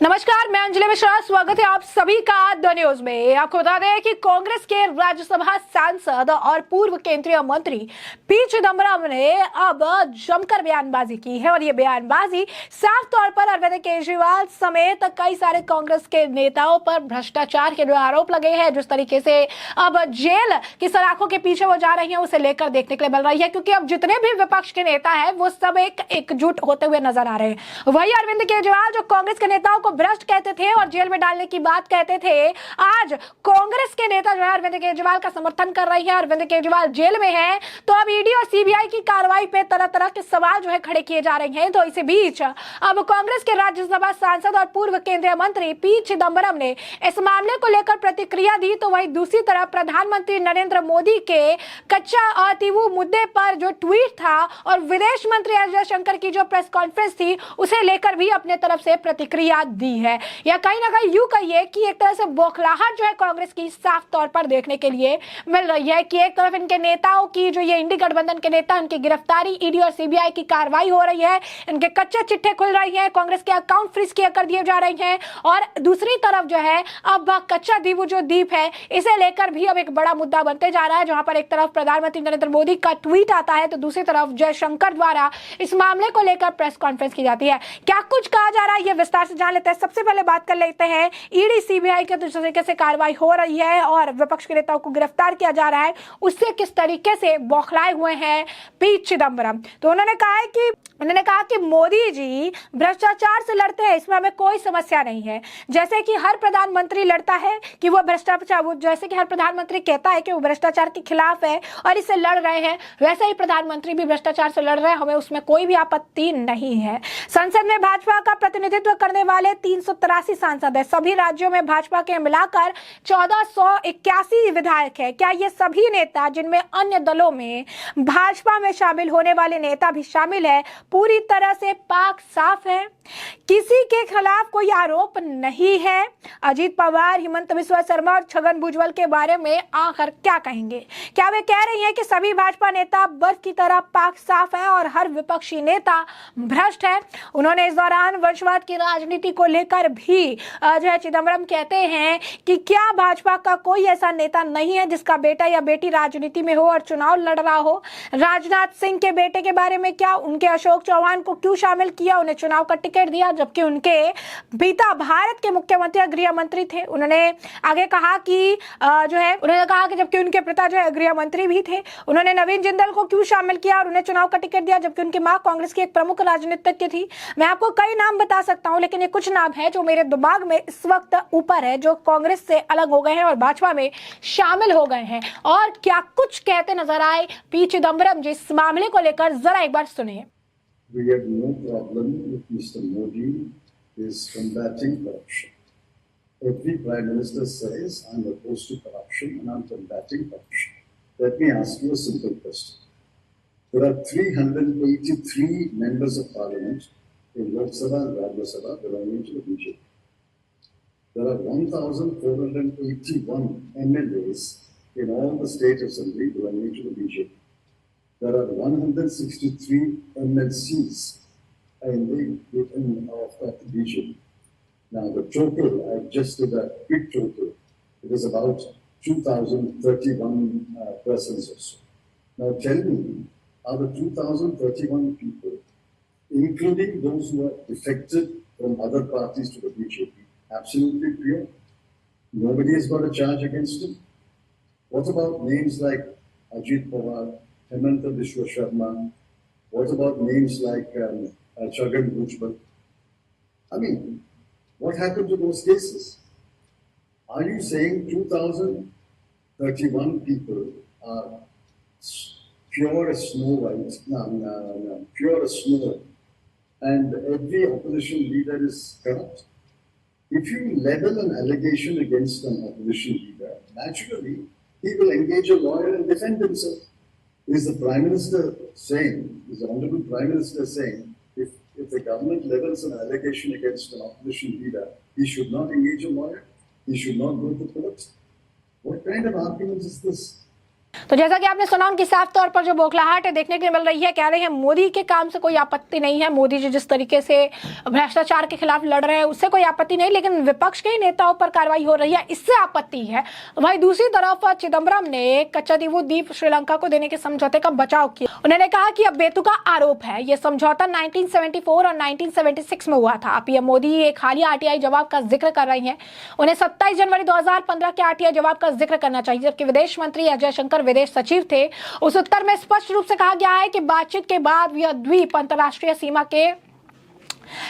नमस्कार, मैं अंजलि मिश्रा। स्वागत है आप सभी का द न्यूज में। आपको बता दें कि कांग्रेस के राज्यसभा सांसद और पूर्व केंद्रीय मंत्री पी चिदम्बरम ने अब जमकर बयानबाजी की है और ये बयानबाजी साफ तौर पर अरविंद केजरीवाल समेत कई सारे कांग्रेस के नेताओं पर भ्रष्टाचार के जो आरोप लगे हैं, जिस तरीके से अब जेल की सलाखों के पीछे वो जा रही है, उसे लेकर देखने के लिए मिल रही है। क्योंकि अब जितने भी विपक्ष के नेता है वो सब एकजुट होते हुए नजर आ रहे हैं। वही अरविंद केजरीवाल जो कांग्रेस के नेताओं को भ्रष्ट कहते थे और जेल में डालने की बात कहते थे, आज कांग्रेस के नेता जो है अरविंद केजरीवाल का समर्थन कर रही है। अरविंद केजरीवाल जेल में है तो अब ईडी और सीबीआई की कार्रवाई पे तरह तरह के सवाल जो है खड़े किए जा रहे हैं। तो इसी बीच अब कांग्रेस के राज्यसभा सांसद और पूर्व केंद्रीय मंत्री पी चिदम्बरम ने इस मामले को लेकर प्रतिक्रिया दी। तो वहीं दूसरी तरफ प्रधानमंत्री नरेंद्र मोदी के कच्चाथीवू मुद्दे पर जो ट्वीट था और विदेश मंत्री एस जयशंकर की जो प्रेस कॉन्फ्रेंस थी, उसे लेकर भी अपने तरफ से प्रतिक्रिया दी है। या कहीं ना कहीं यूं कहिए कि एक तरह से बौखलाहट जो है कांग्रेस की साफ तौर पर देखने के लिए मिल रही है कि एक तरफ इनके नेताओं की जो ये इंडी गठबंधन के नेता, उनकी गिरफ्तारी, ईडी और सीबीआई की कार्रवाई हो रही है, इनके कच्चे चिट्ठे खुल रही हैं, कांग्रेस के अकाउंट फ्रीज कर दिए जा रहे हैं। और दूसरी तरफ जो है अब कच्चाथीवू जो द्वीप है, इसे लेकर भी अब एक बड़ा मुद्दा बनते जा रहा है, जहां पर एक तरफ प्रधानमंत्री नरेंद्र मोदी का ट्वीट आता है तो दूसरी तरफ जयशंकर द्वारा इस मामले को लेकर प्रेस कॉन्फ्रेंस की जाती है। क्या कुछ कहा जा रहा है, ये विस्तार से जान लेते हैं। सबसे पहले बात कर लेते हैं ईडी सीबीआई के जिस तरीके से कार्रवाई हो रही है और विपक्ष के नेताओं को गिरफ्तार किया जा रहा है, उससे किस तरीके से बौखलाए हुए हैं पी चिदम्बरम। तो उन्होंने कहा कि मोदी जी भ्रष्टाचार से लड़ते हैं, इसमें हमें कोई समस्या नहीं है। जैसे कि हर प्रधानमंत्री लड़ता है कि वो भ्रष्टाचार, जैसे कि हर प्रधानमंत्री कहता है कि वो भ्रष्टाचार के खिलाफ है और इससे लड़ रहे हैं, वैसे ही प्रधानमंत्री भी भ्रष्टाचार से लड़ रहे हैं, हमें उसमें कोई भी आपत्ति नहीं है। संसद में भाजपा का प्रतिनिधित्व करने वाले 383 सांसद है। सभी राज्यों में भाजपा के मिलाकर 1481 विधायक है। क्या ये सभी नेता, जिनमें अन्य दलों में भाजपा में शामिल होने वाले नेता भी शामिल है, पूरी तरह से पाक साफ है? किसी के खिलाफ कोई आरोप नहीं है। अजीत पवार, हिमंत बिस्वा शर्मा और छगन भुजबल के बारे में आखिर क्या कहेंगे? क्या वे कह रही हैं कि सभी भाजपा नेता बर्फ की तरह पाक साफ है और हर विपक्षी नेता भ्रष्ट है? उन्होंने इस दौरान वंशवाद की राजनीति को लेकर भी जो है चिदम्बरम कहते हैं कि क्या भाजपा का कोई ऐसा नेता नहीं है जिसका बेटा या बेटी राजनीति में हो और चुनाव लड़ रहा हो? राजनाथ सिंह के बेटे के बारे में क्या, उनके अशोक चौहान को क्यों शामिल किया, उन्हें चुनाव का टिकट दिया, जबकि उनके पिता भारत के मुख्यमंत्री और गृह मंत्री थे? उन्होंने आगे कहा कि जबकि उनके पिता जो है गृह मंत्री भी थे, उन्होंने नवीन जिंदल को क्यों शामिल किया और उन्हें चुनाव का टिकट दिया, जबकि उनकी मां कांग्रेस की एक प्रमुख राजनीतिज्ञ थी। मैं आपको कई नाम बता सकता हूं, लेकिन ये कुछ नाम है जो मेरे दिमाग में इस वक्त ऊपर है, जो कांग्रेस से अलग हो गए हैं और भाजपा में शामिल हो गए हैं। और क्या कुछ कहते नजर आए पी चिदम्बरम जी इस मामले को लेकर, जरा एक बार सुनिए। We have no problem if Mr. Modi is combating corruption. Every Prime Minister says, I'm opposed to corruption and I'm combating corruption. Let me ask you a simple question. There are 383 members of Parliament in Lok Sabha and Rajya Sabha belonging to the BJP. There are 1,481 MLAs in all the state assembly belonging to the BJP. There are 163 MLCs of the BJP. Now the total, I just did a quick total, it is about 2,031 persons or so. Now tell me, are the 2,031 people, including those who are defected from other parties to the BJP, absolutely pure? Nobody has got a charge against them? What about names like Ajit Pawar, Himant Biswa Sharma? What about names like Chhagan Bhujbal? I mean, what happened to those cases? Are you saying 2,031 people are pure as snow white, pure as snow, and every opposition leader is corrupt? If you level an allegation against an opposition leader, naturally he will engage a lawyer and defend himself. Is the Prime Minister saying, is the Honorable Prime Minister saying, if the government levels an allegation against an opposition leader, he should not engage a lawyer? He should not go to court? What kind of argument is this? तो जैसा कि आपने सुना, उनकी साफ तौर पर जो बौखलाहट है देखने के लिए मिल रही है। कह रहे हैं मोदी के काम से कोई आपत्ति नहीं है, मोदी जी जिस तरीके से भ्रष्टाचार के खिलाफ लड़ रहे हैं उससे कोई आपत्ति नहीं, लेकिन विपक्ष के नेताओं पर कार्रवाई हो रही है इससे आपत्ति है। वहीं दूसरी तरफ चिदम्बरम ने कच्चादीवू द्वीप श्रीलंका को देने के समझौते का बचाव किया। उन्होंने कहा कि अब बेतुका आरोप है, यह समझौता 1974 और 1976 में हुआ था। पीएम मोदी एक हालिया आरटीआई जवाब का जिक्र कर रही हैं। उन्हें 27 जनवरी 2015 के आरटीआई जवाब का जिक्र करना चाहिए, जबकि विदेश मंत्री एस जयशंकर विदेश सचिव थे। उस उत्तर में स्पष्ट रूप से कहा गया है कि बातचीत के बाद यह द्वीप अंतर्राष्ट्रीय सीमा के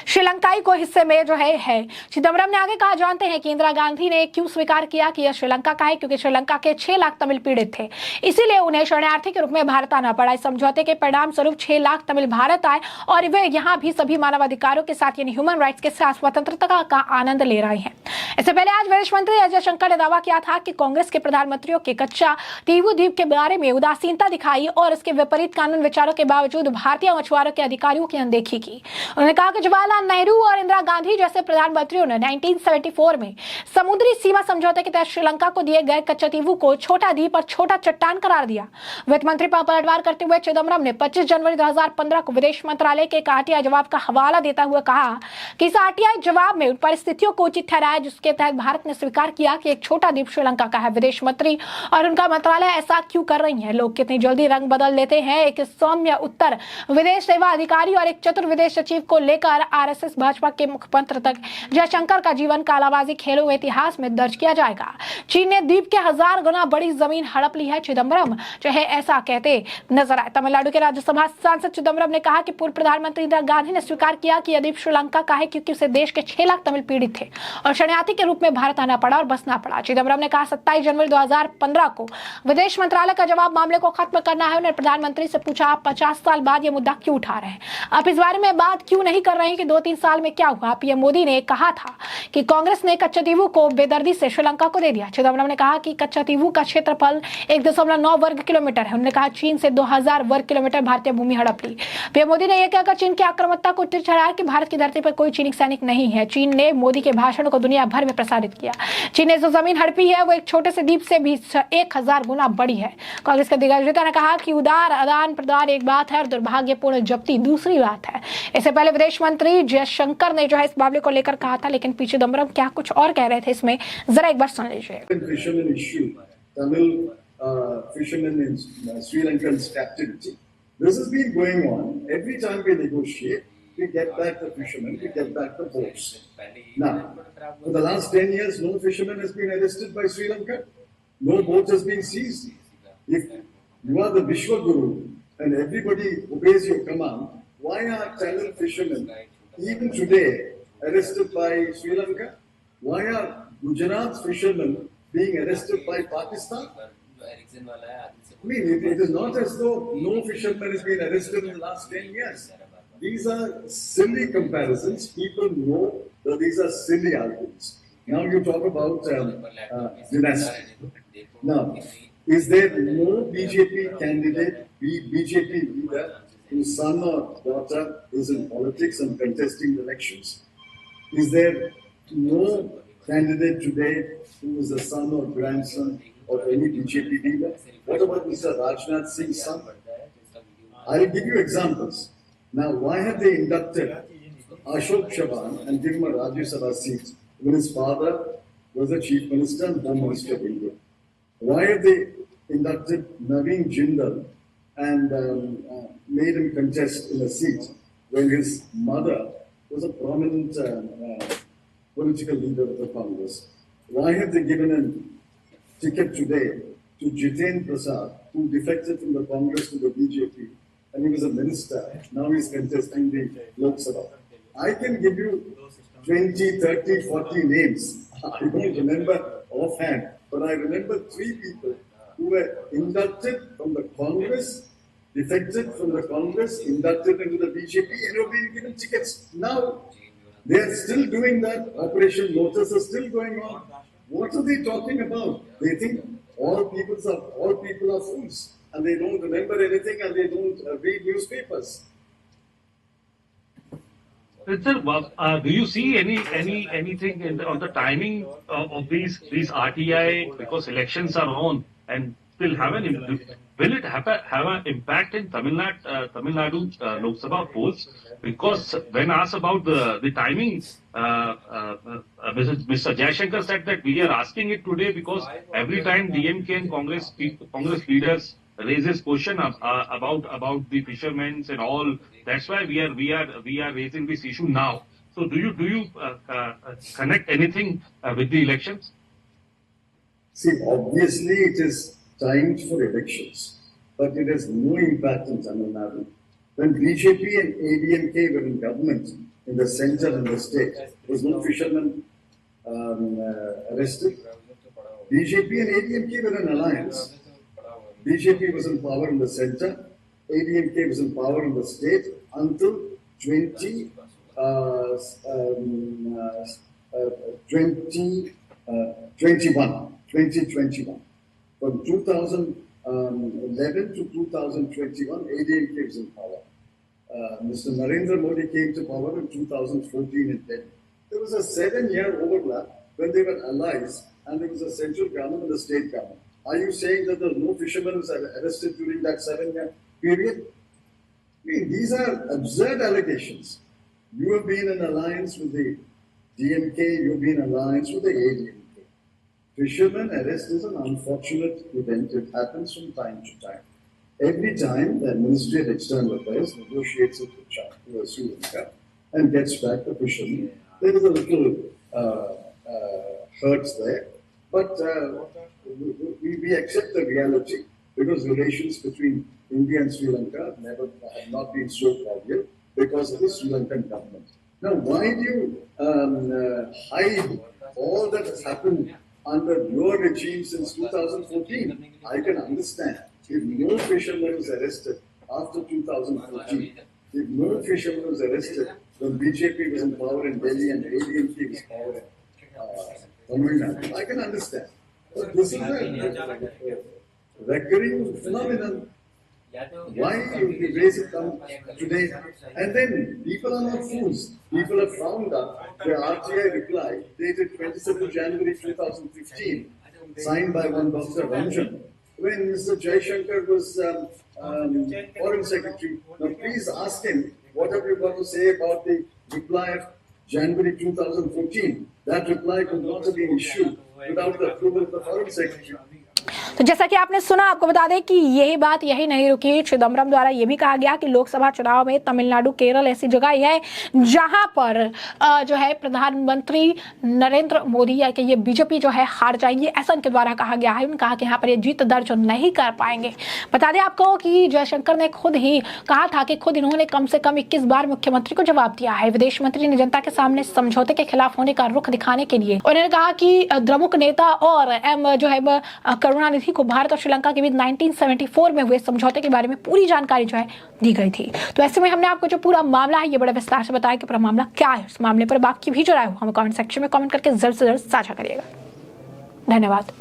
श्रीलंकाई को हिस्से में जो है। चिदम्बरम ने आगे कहा, जानते हैं कि इंदिरा गांधी ने क्यों स्वीकार किया कि यह श्रीलंका का है, क्योंकि श्रीलंका के 6 लाख तमिल पीड़ित थे, इसीलिए उन्हें शरणार्थी के रूप में भारत आना पड़ा। इस समझौते के परिणाम स्वरूप 6 लाख तमिल भारत आए और वे यहाँ भी सभी मानवाधिकारों के साथ यानी ह्यूमन राइट्स के साथ स्वतंत्रता का आनंद ले रहे हैं। इससे पहले आज विदेश मंत्री एस जयशंकर ने दावा किया था कि कांग्रेस के प्रधानमंत्रियों के कच्चाथीवू द्वीप के बारे में उदासीनता दिखाई और इसके विपरीत कानून विचारों के बावजूद भारतीय मछुआरों के अधिकारियों की अनदेखी की। उन्होंने कहा कि जवाहरलाल नेहरू और इंदिरा गांधी जैसे प्रधानमंत्रियों ने 1974 में समुद्री सीमा समझौते के तहत श्रीलंका को दिए गए कच्चाथीवू को छोटा द्वीप और छोटा चट्टान करार दिया। वित्त मंत्री पर पलटवार करते हुए चिदम्बरम ने 25 जनवरी 2015 को विदेश मंत्रालय के एक आरटीआई जवाब का हवाला देता हुआ कहा कि इस आरटीआई जवाब में उन परिस्थितियों को उचित ठहराया जिसके तहत भारत ने स्वीकार किया कि एक छोटा द्वीप श्रीलंका का है। विदेश मंत्री और उनका मंत्रालय ऐसा क्यों कर रही है? लोग कितनी जल्दी रंग बदल लेते हैं। एक सौम्य उत्तर विदेश सेवा अधिकारी और एक चतुर विदेश सचिव को लेकर आरएसएस भाजपा के मुखपत्र तक जयशंकर का जीवन कालाबाजी खेलों हुए इतिहास में दर्ज किया जाएगा। चीन ने द्वीप के 1000 गुना बड़ी जमीन हड़प ली है, चिदम्बरम चाहे ऐसा कहते नजर आए। तमिलनाडु के राज्यसभा सांसद चिदम्बरम ने कहा कि पूर्व प्रधानमंत्री इंदिरा गांधी ने स्वीकार किया कि यह द्वीप श्रीलंका का है क्योंकि उसे देश के 6 लाख तमिल पीड़ित थे और शरणार्थी के रूप में भारत आना पड़ा और बसना पड़ा। चिदम्बरम ने कहा 27 जनवरी 2015 को विदेश मंत्रालय का जवाब मामले को खत्म करना है। उन्होंने प्रधानमंत्री से पूछा, आप 50 साल बाद ये मुद्दा क्यों उठा रहे हैं? आप इस बारे में बात क्यों नहीं कर रहे हैं कि 2-3 साल में क्या हुआ? पीएम मोदी ने कहा था कि कांग्रेस ने कच्चाथीवू को बेदर्दी से श्रीलंका को दे दिया। चिदम्बरम ने कहा कि कच्चाथीवू का क्षेत्रफल 1.9 वर्ग किलोमीटर है। उन्होंने कहा चीन से 2000 वर्ग किलोमीटर भारतीय भूमि हड़प ली। पीएम मोदी ने यह कहकर चीन की आक्रामकता को ठहराया कि भारत की धरती पर कोई चीनी सैनिक नहीं है। चीन ने मोदी के भाषण को दुनिया भर में प्रसारित किया। चीन ने जो जमीन हड़पी है वो एक छोटे से द्वीप से भी 1000 गुना बड़ी है। कांग्रेस के दिग्गज नेता ने कहा कि उदार आदान प्रदान एक बात है और दुर्भाग्यपूर्ण जब्ती दूसरी बात है। इससे पहले विदेश मंत्री जयशंकर ने जो है इस मामले को लेकर कहा था, लेकिन पीछे चिदम्बरम क्या कुछ और कह रहे थे इसमें जरा एक बार सुन लीजिए। Fisherman issue, Tamil fishermen in Sri Lankan's captivity. This has been going on. Every time we negotiate, we get back the fishermen, we get back the boats. Now, for the last 10 years, no fisherman has been arrested by Sri Lanka. No boat has been seized. If you are the Vishwa Guru and everybody obeys your command, why are Tamil fishermen even today arrested by Sri Lanka? Why are Gujarat's fishermen being arrested by Pakistan? I mean, it is not as though no fisherman has been arrested in the last 10 years. These are silly comparisons. People know that these are silly arguments. Now you talk about dynasty. Now, is there no BJP candidate, BJP leader whose son or daughter is in politics and contesting elections? Is there no candidate today who is the son or grandson of any BJP leader? What about Mr. Rajnath Singh's son? I'll give you examples. Now, why have they inducted Ashok Chavan and given him a Rajya Sabha seat when his father was the Chief Minister and Home Minister of India? Why have they inducted Naveen Jindal and made him contest in a seat when his mother was a prominent political leader of the Congress? Why have they given a ticket today to Jiten Prasad, who defected from the Congress to the BJP, and he was a minister? Now he's contesting the Lok Sabha. I can give you 20, 30, 40 names. I don't remember offhand, but I remember 3 people who were inducted from the Congress, defected from the Congress, inducted into the BJP, and have been given tickets. Now, they are still doing that. Operation Lotus is still going on. What are they talking about? They think all people are fools, and they don't remember anything, and they don't read newspapers. Sir, do you see anything on the timing of these RTI, because elections are on and still have will it have an impact in Tamil Nadu Lok Sabha polls? Because when asked about the timing, Mr. Jaishankar said that we are asking it today because every time DMK and Congress leaders raises question about the fishermen and all, that's why we are raising this issue now. So do you connect anything with the elections? See, obviously it is timed for elections, but it has no impact in Tamil Nadu. When BJP and ADMK were in government in the center and the state, was no fisherman arrested? BJP and ADMK were in alliance. BJP was in power in the center, ADMK was in power in the state until 2021. From 2011 to 2021, ADMK was in power. Mr. Narendra Modi came to power in 2014 in Delhi. There was a 7-year overlap when they were allies and there was a central government and the state government. Are you saying that there were no fishermen who were arrested during that 7-year period? I mean, these are absurd allegations. You have been in alliance with the DMK, you have been in alliance with the ADMK. Fisherman arrest is an unfortunate event. It happens from time to time. Every time the Ministry of External Affairs negotiates it with Sri Lanka and gets back the fishermen, there is a little hurt there. But we accept the reality because relations between India and Sri Lanka have not been so cordial because of the Sri Lankan government. Now, why do you hide all that has happened under your regime since 2014? I can understand if no fisherman was arrested after 2014, if no fisherman was arrested when BJP was in power in Delhi and ADMK was in power in Tamil Nadu, I can understand. But this is a recurring phenomenon. Why you raise it today? And then people are not fools. People have found out the RTI reply dated 27 January 2015, signed by one Dr. Ranjan, when Mr. Jaishankar was Foreign Secretary. Now please ask him, what have you got to say about the reply of January 2014? That reply could not have been issued without the approval of the Foreign Secretary. तो जैसा कि आपने सुना, आपको बता दें कि यही बात यही नहीं रुकी। चिदम्बरम द्वारा यह भी कहा गया कि लोकसभा चुनाव में तमिलनाडु, केरल ऐसी जगह है जहां पर जो है प्रधानमंत्री नरेंद्र मोदी या कि ये बीजेपी जो है हार जाएगी, ऐसा उनके द्वारा कहा गया है। उन्होंने कहा कि यहाँ पर ये जीत दर्ज नहीं कर पाएंगे। बता दें आपको कि जयशंकर ने खुद ही कहा था कि खुद इन्होंने कम से कम 21 बार मुख्यमंत्री को जवाब दिया है। विदेश मंत्री ने जनता के सामने समझौते के खिलाफ होने का रुख दिखाने के लिए उन्होंने कहा कि द्रमुक नेता और जो है करुणानिधि को भारत और श्रीलंका के बीच 1974 में हुए समझौते के बारे में पूरी जानकारी जो है दी गई थी। तो ऐसे में हमने आपको जो पूरा मामला है ये बड़ा विस्तार से बताया कि पूरा मामला क्या है। इस मामले पर बाकी भी जो राय हो हमें कमेंट सेक्शन में कमेंट करके जल्द से जल्द साझा करिएगा। धन्यवाद।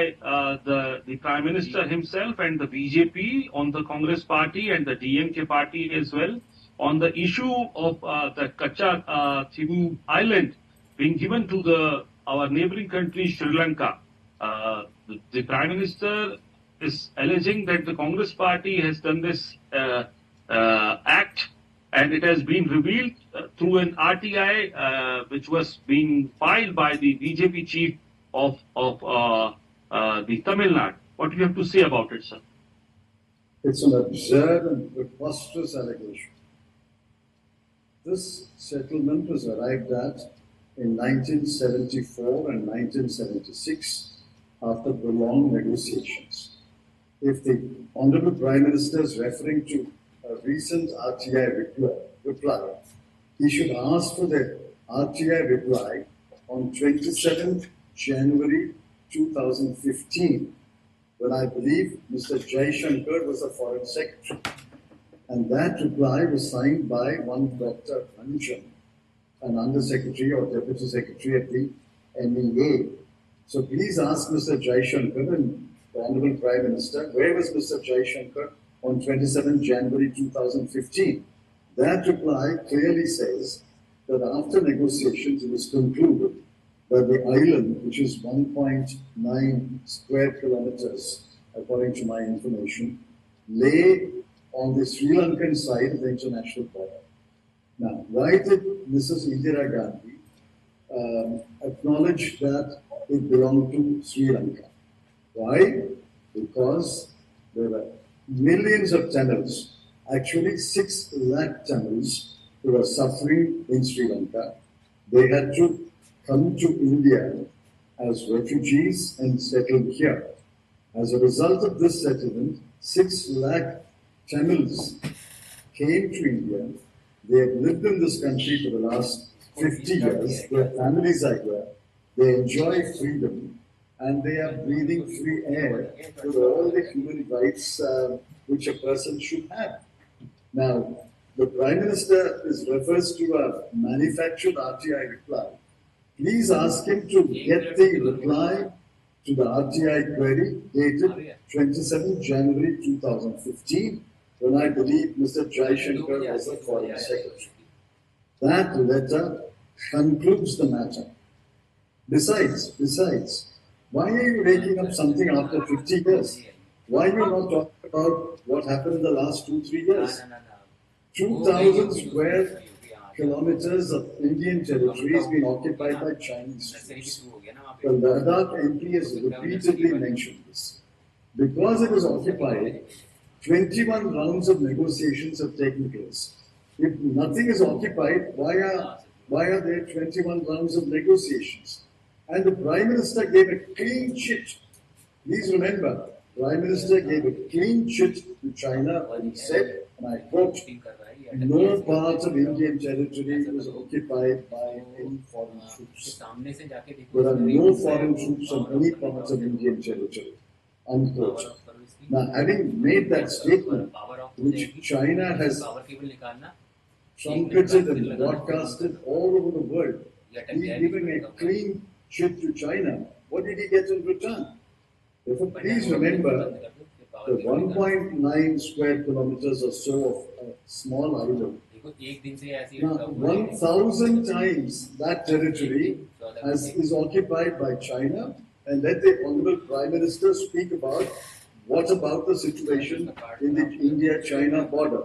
The Prime Minister himself and the BJP on the Congress party and the DMK party as well on the issue of the Katchatheevu island being given to our neighboring country Sri Lanka. The Prime Minister is alleging that the Congress party has done this act and it has been revealed through an RTI which was being filed by the BJP chief of the Tamil Nadu. What do you have to say about it, sir? It's an absurd and preposterous allegation. This settlement was arrived at in 1974 and 1976 after prolonged negotiations. If the Honorable Prime Minister is referring to a recent RTI reply, he should ask for the RTI reply on 27th January 2015, when I believe Mr. Jaishankar was the Foreign Secretary. And that reply was signed by one Dr. Ranjan, an Undersecretary or Deputy Secretary at the MEA. So please ask Mr. Jaishankar and the Honorable Prime Minister, where was Mr. Jaishankar on 27 January 2015? That reply clearly says that after negotiations it was concluded that the island, which is 1.9 square kilometers, according to my information, lay on the Sri Lankan side of the international border. Now, why did Mrs. Indira Gandhi acknowledge that it belonged to Sri Lanka? Why? Because there were millions of Tamils, actually 6 lakh Tamils, who were suffering in Sri Lanka. They had to come to India as refugees and settle here. As a result of this settlement, 6 lakh Tamils came to India. They have lived in this country for the last 50 years. Their families are here. They enjoy freedom and they are breathing free air with all the human rights which a person should have. Now, the Prime Minister refers to a manufactured RTI reply. Please ask him to get the reply to the RTI query dated 27 January 2015, when I believe Mr. Jaishankar was the Foreign Secretary. That letter concludes the matter. Besides, why are you raking up something after 50 years? Why are you not talking about what happened in the last 2-3 years? 2,000 square kilometers of Indian territory has been occupied by Chinese troops. The Ladakh MP has repeatedly mentioned this. Because it is occupied, 21 rounds of negotiations have taken place. If nothing is occupied, why are there 21 rounds of negotiations? And the Prime Minister gave a clean chit. Please remember, Prime Minister gave a clean chit to China when he said, and I quote, no part of Indian territory was occupied by any foreign troops. There are no foreign troops on any part of Indian territory. Unquote. Now, having made that statement, which China has trumpeted and broadcasted all over the world, he's giving a clean chit to China. What did he get in return? Therefore, please remember the 1.9 square kilometers or so of a small island. Now, 1,000 times that territory is occupied by China, and let the Honorable Prime Minister speak about what about the situation in the India-China border.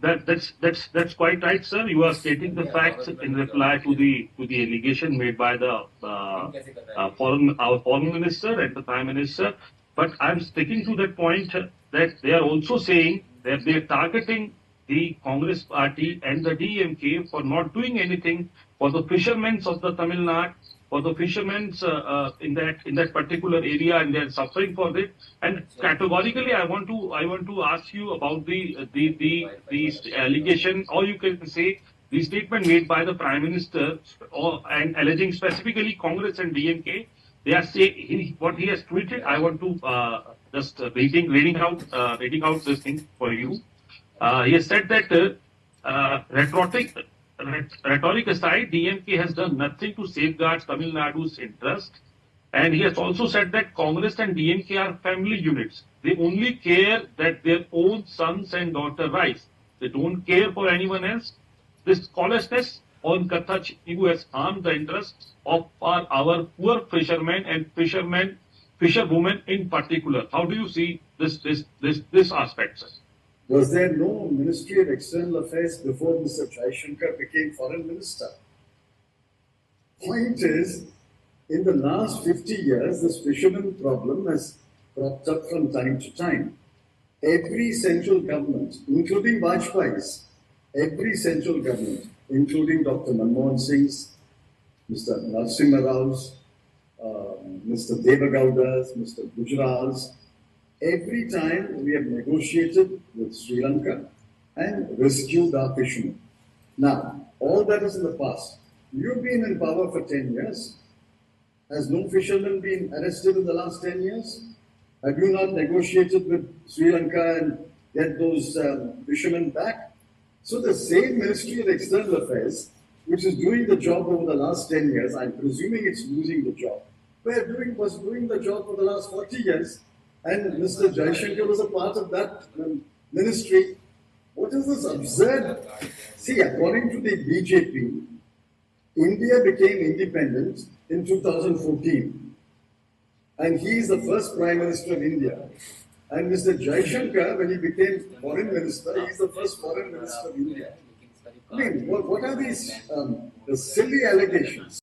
That's quite right, sir. You are stating the facts in reply to the allegation made by the our foreign minister and the prime minister. But I'm sticking to that point that they are also saying that they are targeting the Congress party and the DMK for not doing anything for the fishermen of the Tamil Nadu, for the fishermen in that particular area, and they are suffering for it. And categorically, I want to ask you about the allegation, or you can say the statement made by the Prime Minister, and alleging specifically Congress and DMK. They are saying what he has tweeted. I want to just reading out this thing for you. He has said that rhetoric aside, DMK has done nothing to safeguard Tamil Nadu's interest. And he has also said that Congress and DMK are family units. They only care that their own sons and daughters rise. They don't care for anyone else. This callousness on Katchatheevu has harmed the interests of our poor fishermen and fisherwomen in particular. How do you see this aspect, sir? Was there no Ministry of External Affairs before Mr. Jaishankar became Foreign Minister? Point is, in the last 50 years, this fisherman problem has cropped up from time to time. Every central government, including Vajpayee's, every central government, including Dr. Manmohan Singh's, Mr. Narasimha Rao's, Mr. Devagowda's, Mr. Gujarat's, every time we have negotiated with Sri Lanka and rescued our fishermen. Now, all that is in the past. You've been in power for 10 years. Has no fisherman been arrested in the last 10 years? Have you not negotiated with Sri Lanka and get those fishermen back? So the same Ministry of External Affairs, which is doing the job over the last 10 years, I'm presuming it's losing the job, was doing the job for the last 40 years, and Mr. Jaishankar was a part of that ministry. What is this absurd? See, according to the BJP, India became independent in 2014. And he is the first Prime Minister of India. And Mr. Jaishankar, when he became Foreign Minister, he is the first Foreign Minister of India. I mean, what are these silly allegations?